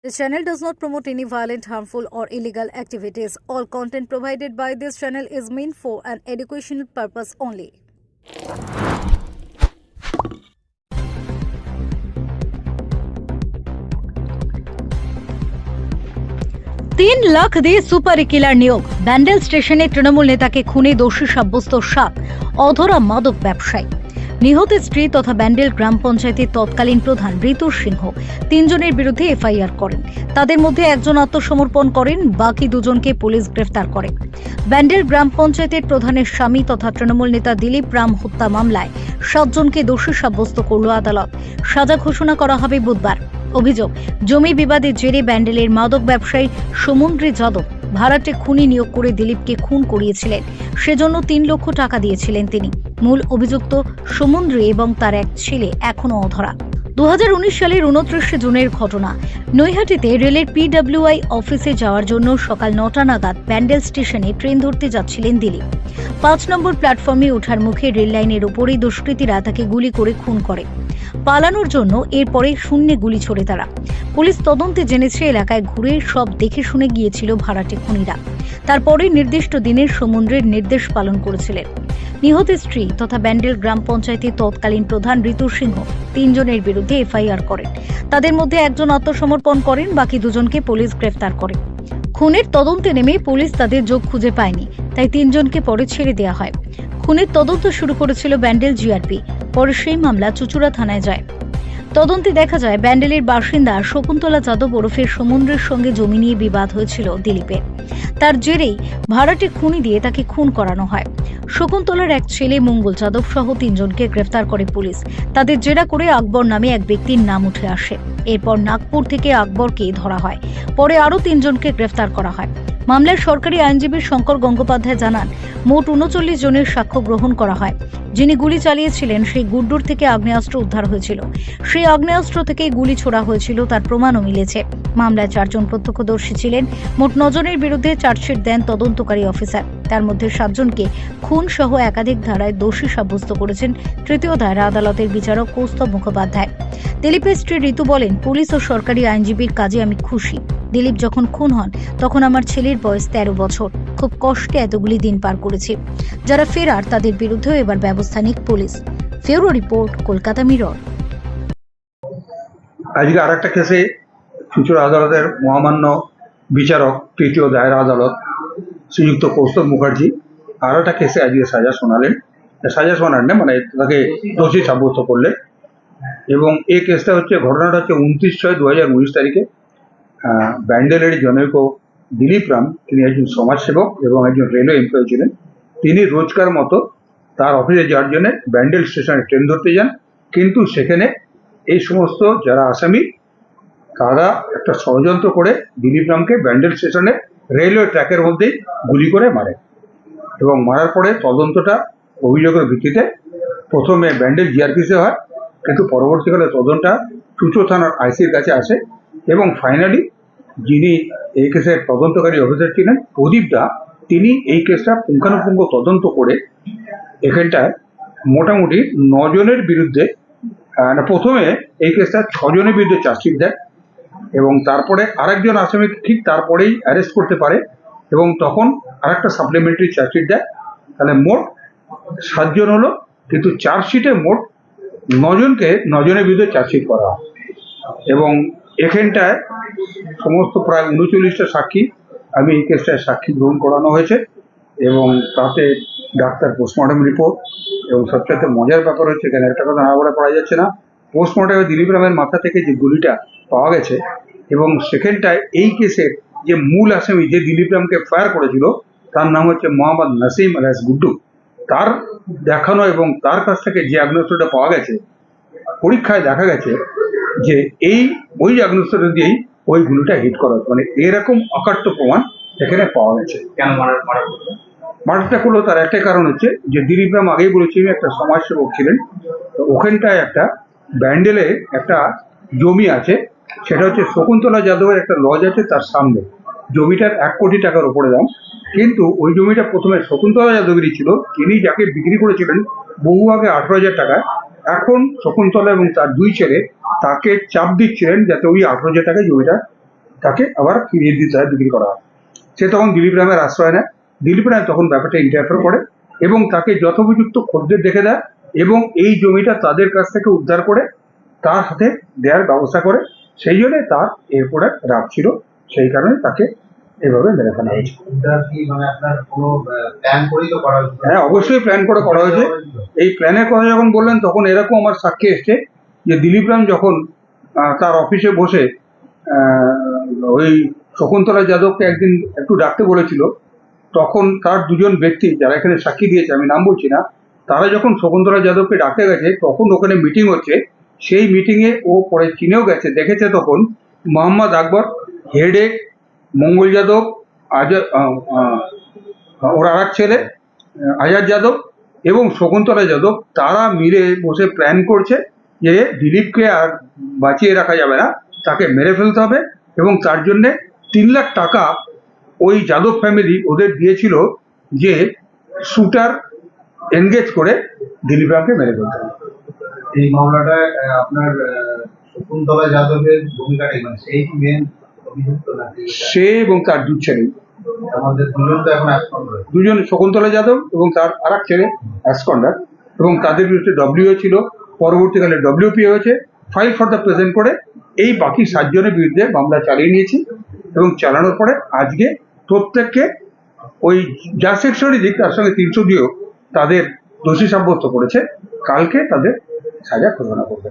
This channel does not promote any violent, harmful, or illegal activities. All content provided by this channel is meant for an educational purpose only. तीन लाख দিয়ে super killer নিয়োগ ব্যান্ডেল স্টেশনে তৃণমূল নেতাকে খুনে দোষী সাব্যস্ত 7 অধরা মাদক ব্যবসায়ী। নিহত স্ত্রী তথা ব্যান্ডেল গ্রাম পঞ্চায়েতের তৎকালীন প্রধান ঋতু সিংহ তিনজনের বিরুদ্ধে এফআইআর করেন। তাদের মধ্যে একজন আত্মসমর্পণ করেন, বাকি দুজনকে পুলিশ গ্রেফতার করে। ব্যান্ডেল গ্রাম পঞ্চায়েতের প্রধানের স্বামী তথা তৃণমূল নেতা দিলীপ রাম হত্যা মামলায় 7 জনকে দোষী সাব্যস্ত করল আদালত। সাজা ঘোষণা করা হবে বুধবার। অভিযোগ, জমি বিবাদের জেরে ব্যান্ডেলের মাদক ব্যবসায়ী সমুদ্রী যাদব ভাড়াটে খুনি নিয়োগ করে দিলীপকে খুন করিয়েছিলেন। সেজন্য 3 লক্ষ টাকা দিয়েছিলেন তিনি। মূল অভিযুক্ত সমুদ্রী এবং তার এক ছেলে এখনো অধরা। 2019 সালের 29 জুনের ঘটনা। নৈহাটিতে রেলের পিডব্লিউআই অফিসে যাওয়ার জন্য সকাল 9টা নাগাদ ব্যান্ডেল স্টেশনে ট্রেন ধরতে যাচ্ছিলেন দিলীপ। 5 নম্বর প্ল্যাটফর্মে ওঠার মুখে রেল লাইনের ওপরেই দুষ্কৃতীরা তাকে গুলি করে খুন করে। পালানোর জন্য এরপরে শূন্যে গুলি ছোড়ে তারা। পুলিশ তদন্তে জেনেছে এলাকায় ঘুরে সব দেখে শুনে গিয়েছিল ভাড়াটে খুনিরা। তারপরে নির্দিষ্ট দিনের সমুদ্রের নির্দেশ পালন করেছিলেন। নিহত স্ত্রী তথা ব্যান্ডেল গ্রাম পঞ্চায়েতের তৎকালীন প্রধান ঋতু সিংহ 3 জনের বিরুদ্ধে এফআইআর করেন। তাদের মধ্যে একজন আত্মসমর্পণ করেন, বাকি দুজনকে পুলিশ গ্রেফতার করে। খুনের তদন্তে নেমে পুলিশ তাদের যোগ খুঁজে পায়নি, তাই 3 জনকে পরে ছেড়ে দেওয়া হয়। খুনের তদন্ত শুরু করেছিল ব্যান্ডেল জিআরপি, পরে সেই মামলা চুচুড়া থানায় যায়। তদন্তে দেখা যায় ব্যান্ডেলের বাসিন্দা শকুন্তলা যাদব ওরফে সমুদ্রের সঙ্গে জমি নিয়ে বিবাদ হয়েছিল দিলীপের। তার জেরেই ভাড়াটে খুনি দিয়ে তাকে খুন করানো হয়। শকুন্তলার এক ছেলে মঙ্গল যাদব সহ 3 জনকে গ্রেফতার করে পুলিশ। তাদের জেরা করে আকবর নামে এক ব্যক্তির নাম উঠে আসে। এরপর নাগপুর থেকে আকবরকে ধরা হয়। পরে আরও 3 জনকে গ্রেফতার করা হয়। মামলার সরকারি আইনজীবী শঙ্কর গঙ্গোপাধ্যায় জানান, মোট 39 জনের সাক্ষ্য গ্রহণ করা হয়। যিনি গুলি চালিয়েছিলেন সেই গুড্ডুর থেকে আগ্নেয়াস্ত্র উদ্ধার হয়েছিল। সেই আগ্নেয়াস্ত্র থেকেই গুলি ছোড়া হয়েছিল তার প্রমাণও মিলেছে। মামলায় 4 জন প্রত্যক্ষদর্শী ছিলেন। মোট 9 জনের বিরুদ্ধে চার্জশিট দেন তদন্তকারী অফিসার। তার মধ্যে 7 জনকে খুন সহ একাধিক ধারায় দোষী সাব্যস্ত করেছেন তৃতীয় ধারা আদালতের বিচারক কৌস্তব মুখোপাধ্যায়। দিলীপের স্ত্রী ঋতু বলেন, পুলিশ ও সরকারি আইনজীবীর কাজে আমি খুশি। দিলীপ যখন খুন হন তখন আমার ছেলের বয়স 13 বছর। খুব কষ্টে এতগুলি দিন পার করেছি। যারা ফেরার তাদের বিরুদ্ধেও এবার ব্যবস্থা নিক পুলিশ। ফেরো রিপোর্ট, কলকাতা মিরর। আজকে আরেকটা কেসে চুচুড়া আদালতের মহামান্য বিচারক তৃতীয় দায়রা আদালত শ্রীযুক্ত কৌস্তব মুখার্জি আরও একটা কেসে আজকে সাজা শোনালেন। সাজা শোনান না, মানে তাকে দোষী সাব্যস্ত করলেন। এবং এই কেসটা হচ্ছে, ঘটনাটা হচ্ছে 29/6/2019 তারিখে ব্যান্ডেলের জনৈক দিলীপ রাম, তিনি একজন সমাজসেবক এবং একজন রেলওয়ে এমপ্লয়ি ছিলেন। তিনি রোজকার মতো তার অফিসে যাওয়ার জন্য ব্যান্ডেল স্টেশনে ট্রেন ধরতে যান, কিন্তু সেখানে এই সমস্ত যারা আসামি তারা একটা ষড়যন্ত্র করে দিলীপ রামকে ব্যান্ডেল স্টেশনে রেলওয়ে ট্র্যাকের মধ্যেই গুলি করে মারে। এবং মারার পরে তদন্তটা অভিযোগের ভিত্তিতে প্রথমে ব্যান্ডেল জিআরপিসে হয়, কিন্তু পরবর্তীকালে তদন্তটা চুচুড়া থানার আইসির কাছে আসে। এবং ফাইনালি যিনি এই কেসের তদন্তকারী অফিসার ছিলেন প্রদীপ দা, তিনি এই কেসটা পুঙ্খানুপুঙ্খ তদন্ত করে এখানটায় মোটামুটি 9 জনের বিরুদ্ধে, প্রথমে এই কেসটা 6 জনের বিরুদ্ধে চার্জশিট দেয় এবং তারপরে আরেকজন আসামি ঠিক তারপরেই অ্যারেস্ট করতে পারে এবং তখন আরেকটা সাপ্লিমেন্টারি চার্জশিট দেয়। তাহলে মোট 7 জন হলো, কিন্তু চার্জশিটে মোট 9 জনের বিরুদ্ধে চার্জশিট করা হয়। এবং এখানটায় সমস্ত প্রায় 39টা সাক্ষী, আমি এই কেসটায় সাক্ষী গ্রহণ করানো হয়েছে এবং তাতে ডাক্তার পোস্টমর্টম রিপোর্ট। এবং সবচেয়ে মজার ব্যাপার হচ্ছে, এখানে একটা কথা না বলে পড়া যাচ্ছে না, পোস্টমর্টমে দিলীপ রামের মাথা থেকে যে গুলিটা পাওয়া গেছে এবং সেখানটায় এই কেসের যে মূল আসামি যে দিলীপ রামকে ফায়ার করেছিল তার নাম হচ্ছে মোহাম্মদ নাসিম আলিয়াস গুড্ডু। তার দেখানো এবং তার কাছ থেকে যে আগ্নেয়াস্ত্রটা পাওয়া গেছে, পরীক্ষায় দেখা গেছে যে ওই আগ্নেয়াস্ত্র দিয়েই ওই গুলিটা হিট করা, মানে এরকম অকাট্য প্রমাণ এখানে পাওয়া গেছে। কেন মার্ডারটা করলো তার একটাই কারণ হচ্ছে যে দিলীপ রাম আগেই বলেছি একটা সমাজসেবক ছিলেন। তো ওখানটায় একটা ব্যান্ডেলে একটা জমি আছে, সেটা হচ্ছে শকুন্তলা যাদবের একটা লজ আছে, তার সামনে জমিটার 1 কোটি টাকার উপরে দাম। কিন্তু ওই জমিটা প্রথমে শকুন্তলা যাদবেরই ছিল, তিনি যাকে বিক্রি করেছিলেন বহু আগে 18,000 টাকায়। এখন শকুন্তলা এবং তার 2 ছেলে তাকে চাপ দিচ্ছিলেন যাতে ওই 18,000 টাকায় জমিটা তাকে আবার ফিরিয়ে দিতে হয়, বিক্রি করা হয়। সে তখন দিলীপ রামের আশ্রয় নেয়। দিলীপ রায় তখন ব্যাপারটা ইন্টারফেয়ার করে এবং তাকে যথোপযুক্ত খদ্দের দেখে দেয় এবং এই জমিটা তাদের কাছ থেকে উদ্ধার করে তার হাতে দেওয়ার ব্যবস্থা করে। সেই জন্য তার এরপরে রাগ ছিল, সেই কারণে তাকে এভাবে মেরে ফেলা হয়েছে। হ্যাঁ, অবশ্যই প্ল্যান করে করা হয়েছে। এই প্ল্যানের কথা যখন বললেন তখন এরকম আমার সাক্ষী এসছে যে দিলীপ রাম যখন তার অফিসে বসে ওই শকুন্তলা যাদবকে একদিন একটু ডাকতে বলেছিল, তখন তার দুজন ব্যক্তি যারা এখানে সাক্ষী দিয়েছে, আমি নাম বলছি না, তারা যখন শকুন্তলা যাদবকে ডাকতে গেছে তখন ওখানে মিটিং হচ্ছে। সেই মিটিংয়ে ও পরে চিনেও গেছে, দেখেছে তখন মোহাম্মদ আকবর, হেডে মঙ্গল যাদব, ওর আর এক ছেলে আজাদ যাদব এবং শকুন্তলা যাদব, তারা মিলে বসে প্ল্যান করছে যে দিলীপকে আর বাঁচিয়ে রাখা যাবে না, তাকে মেরে ফেলতে হবে এবং তার জন্যে 3 লাখ টাকা ওই যাদব ফ্যামিলি ওদের দিয়েছিল যে শুটার এনগেজ করে দিলীপ রামকে মেরে ফেলতে হবে। এই মামলাটায় আপনার শকুন্তলা যাদবের ভূমিকাটা মানে সেই মেন অভিযুক্ত নাকি? সে এবং তার 2 ছেলে, আমাদের দুজন তো এখন অ্যাবসকন্ড রয়েছে। দুজন শকুন্তলা যাদব এবং তার আর এক ছেলে অ্যাবসকন্ডার, এবং তাদের বিরুদ্ধে ডব্লিউ ছিল, পরবর্তীকালে ডব্লিউপি হয়েছে, ফাইল ফর দ্য প্রেজেন্ট করে এই বাকি 7 জনের বিরুদ্ধে মামলা চালিয়ে নিয়েছি এবং চালানোর পরে আজকে প্রত্যেককে ওই যা সেকশনই দিক তার সঙ্গে 300 দিয়েও তাদের দোষী সাব্যস্ত করেছে। কালকে তাদের সাজা ঘোষণা করবে।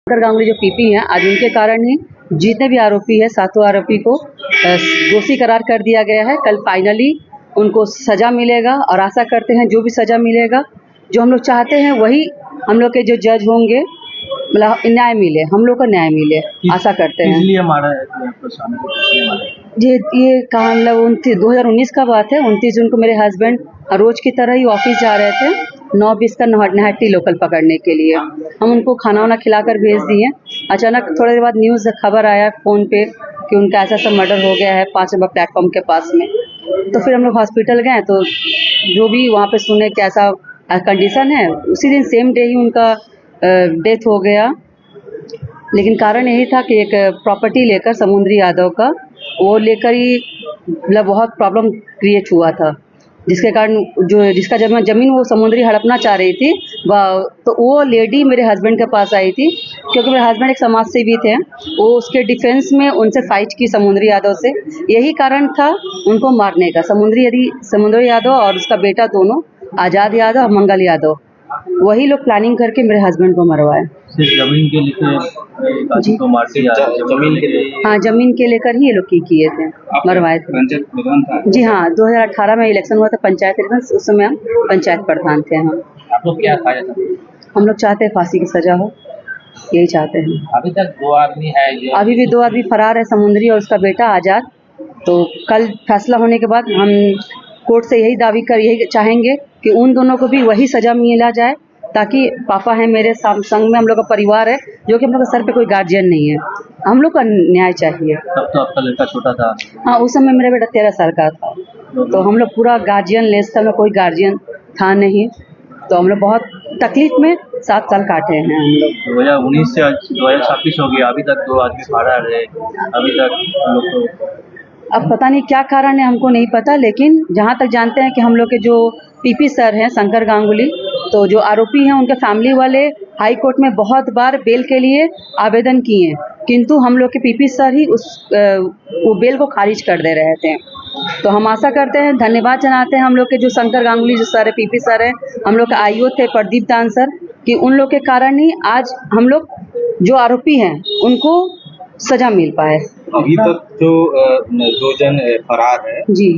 शंकर गांगुली जो पीपी हैं, आज उनके कारण ही जितने भी आरोपी है 7 आरोपी को दोषी करार कर दिया गया है। कल फाइनली उनको सजा मिलेगा और आशा करते हैं जो भी सजा मिलेगा, जो हम लोग चाहते हैं वही हम लोग के जो जज होंगे, मतलब न्याय मिले, हम लोग को न्याय मिले, आशा करते हैं। इसलिए मारा है आपको सामने ये कहा मतलब 2019 का बात है। 29 जून को मेरे हस्बैंड रोज की तरह ही ऑफिस जा रहे थे 9:20 का नहट्टी लोकल पकड़ने के लिए। हम उनको खाना वाना खिलाकर भेज दिए। अचानक थोड़ी देर बाद न्यूज़ खबर आया फ़ोन पे कि उनका ऐसा मर्डर हो गया है 5 नंबर प्लेटफॉर्म के पास में। तो फिर हम लोग हॉस्पिटल गए तो जो भी वहाँ पे सुने कि ऐसा कंडीशन है, उसी दिन सेम डे ही उनका डेथ हो गया। लेकिन कारण यही था कि एक प्रॉपर्टी लेकर समुद्री यादव का, वो लेकर ही मतलब बहुत प्रॉब्लम क्रिएट हुआ था, जिसके कारण जिसका जमीन वो समुद्री हड़पना चाह रही थी, तो वो लेडी मेरे हस्बैंड के पास आई थी, क्योंकि मेरे हस्बैंड एक समाज सेवी थे। वो उसके डिफेंस में उनसे फाइट की समुद्री यादव से, यही कारण था उनको मारने का। समुद्री यादव और उसका बेटा दोनों, आज़ाद यादव और मंगल यादव, वही लोग प्लानिंग करके मेरे हस्बैंड को मरवाए। सिर्फ जमीन के लिए को मारते जमीन के लिए? हाँ, जमीन के लेकर ही ये लोग किए थे, मरवाए थे। पंचायत प्रधान था? जी हाँ, 2018 में इलेक्शन हुआ था पंचायत इलेक्शन, उस समय हम पंचायत प्रधान थे। हम लोग क्या खाया था? हम लोग चाहते हैं फांसी की सजा हो, यही चाहते हैं। अभी तक 2 आदमी है, अभी भी 2 आदमी फरार है, समुद्री और उसका बेटा आज़ाद। तो कल फैसला होने के बाद हम कोर्ट से यही चाहेंगे कि उन दोनों को भी वही सजा मिला जाए, ताकि पापा है मेरे संग में, हम लोग का परिवार है, जो कि हम लोग के सर पे कोई गार्जियन नहीं है, हम लोग का न्याय चाहिए। तब तो आपका लड़का छोटा था? हाँ, उस समय मेरा बेटा 13 साल का था, तो हम लोग पूरा गार्जियन लेस था, कोई गार्जियन था नहीं, तो हम लोग बहुत तकलीफ में 7 साल काटे हैं हम लोग। 2019 से 2026 हो गया, अभी तक 2 आदमी फरार है, अभी तक हम लोग को अब पता नहीं क्या कारण है, हमको नहीं पता, लेकिन जहाँ तक जानते हैं कि हम लोग के जो पीपी सर हैं शंकर गांगुली, तो जो आरोपी हैं उनके फैमिली वाले हाई कोर्ट में बहुत बार बेल के लिए आवेदन किए, किंतु हम लोग के पीपी सर ही वो बेल को खारिज कर दे रहे थे। तो हम आशा करते हैं, धन्यवाद जनाते हैं हम लोग के जो शंकर गांगुली जो सर है, पीपी सर है, हम लोग के आईओ थे प्रदीप दान सर, कि उन लोग के कारण ही आज हम लोग जो आरोपी हैं उनको सजा मिल पाए। अभी तक जो 2 जन फरार है जी,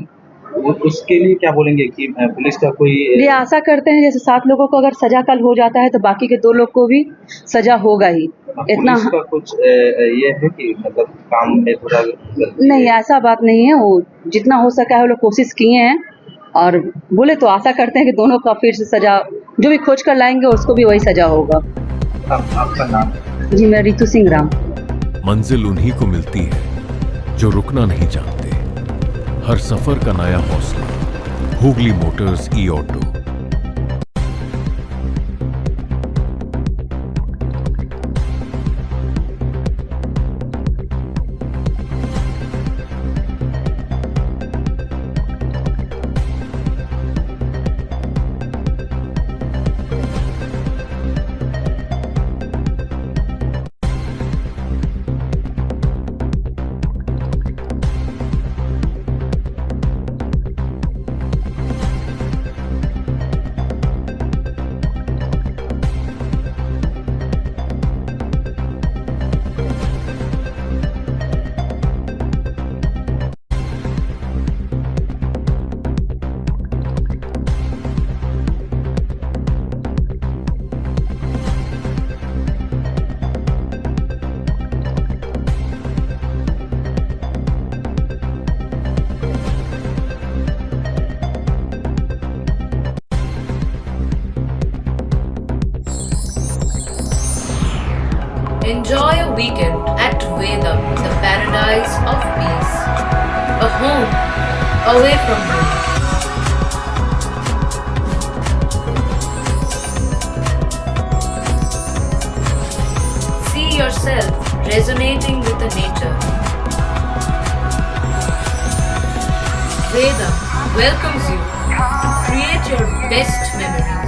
उसके लिए क्या बोलेंगे कि पुलिस का कोई? ये आशा करते हैं जैसे 7 लोगों को अगर सजा कल हो जाता है तो बाकी के 2 लोग को भी सजा होगा ही। इतना पुलिस का कुछ ये है कि मतलब काम में थोड़ा नहीं, ऐसा बात नहीं है, वो जितना हो सका है वो लोग कोशिश किए हैं, और बोले तो आशा करते हैं कि दोनों का फिर से सजा, जो भी खोज कर लाएंगे उसको भी वही सजा होगा। आपका नाम? जी, मेरा रितु सिंह राम। मंजिल उन्हीं को मिलती है जो रुकना नहीं चाहते। हर सफर का नया हौसला। Hooghly Motors e-auto. Enjoy a weekend at Vedam, the paradise of peace. A home away from home. See yourself resonating with the nature. Vedam welcomes you. Create your best memories.